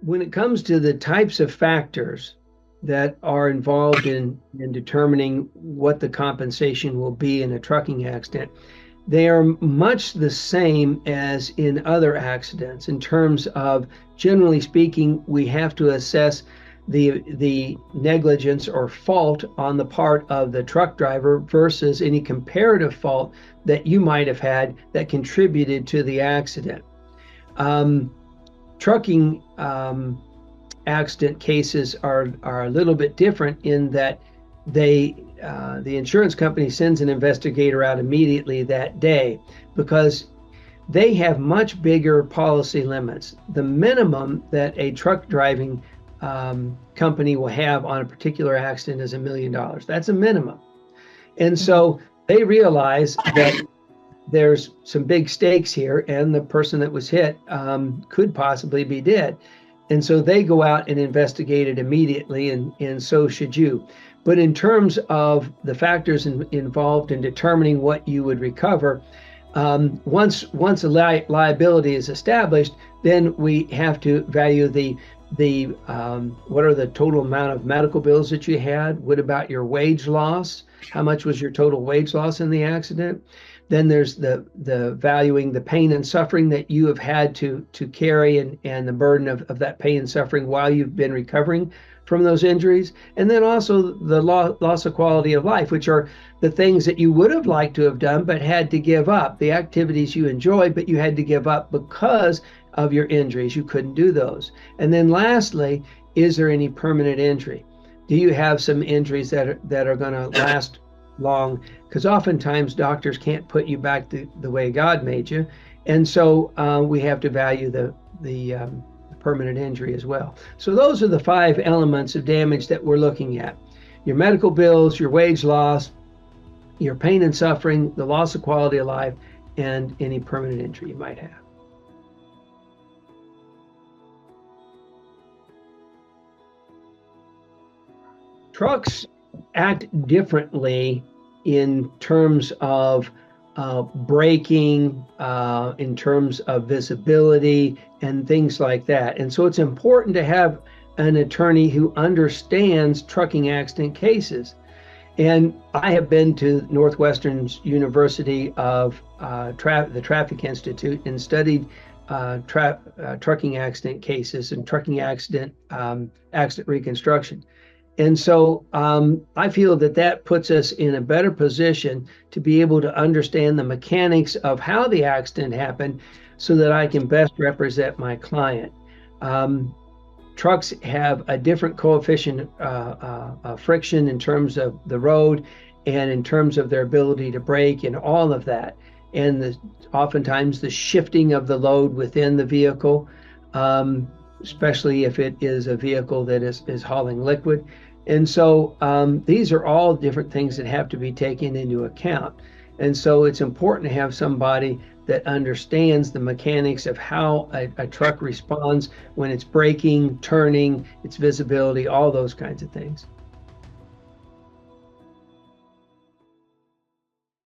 When it comes to the types of factors that are involved in determining what the compensation will be in a trucking accident, they are much the same as in other accidents in terms of, generally speaking, we have to assess the negligence or fault on the part of the truck driver versus any comparative fault that you might have had that contributed to the accident. Um, Trucking accident cases are a little bit different in that the insurance company sends an investigator out immediately that day because they have much bigger policy limits. The minimum that a truck driving company will have on a particular accident is $1 million. That's a minimum. And Mhm. so they realize that there's some big stakes here, and the person that was hit could possibly be dead. And so they go out and investigate it immediately, and so should you. But in terms of the factors involved in determining what you would recover, once a liability is established, then we have to value the what are the total amount of medical bills that you had? What about your wage loss? How much was your total wage loss in the accident? Then there's the valuing the pain and suffering that you have had to carry and the burden of that pain and suffering while you've been recovering from those injuries. And then also the loss of quality of life, which are the things that you would have liked to have done but had to give up, the activities you enjoyed but you had to give up because of your injuries. You couldn't do those. And then lastly, is there any permanent injury? Do you have some injuries that are going to last long? Because oftentimes doctors can't put you back the way God made you, and so we have to value the permanent injury as well. So those are the 5 elements of damage that we're looking at: your medical bills, your wage loss, your pain and suffering, the loss of quality of life, and any permanent injury you might have. Trucks act differently in terms of braking, in terms of visibility, and things like that. And so it's important to have an attorney who understands trucking accident cases. And I have been to Northwestern University of the Traffic Institute and studied trucking accident cases and trucking accident reconstruction. And so I feel that that puts us in a better position to be able to understand the mechanics of how the accident happened so that I can best represent my client. Um, Trucks have a different coefficient of friction in terms of the road and in terms of their ability to brake and all of that. And oftentimes the shifting of the load within the vehicle, especially if it is a vehicle that is hauling liquid. And so these are all different things that have to be taken into account. And so it's important to have somebody that understands the mechanics of how a truck responds when it's braking, turning, its visibility, all those kinds of things.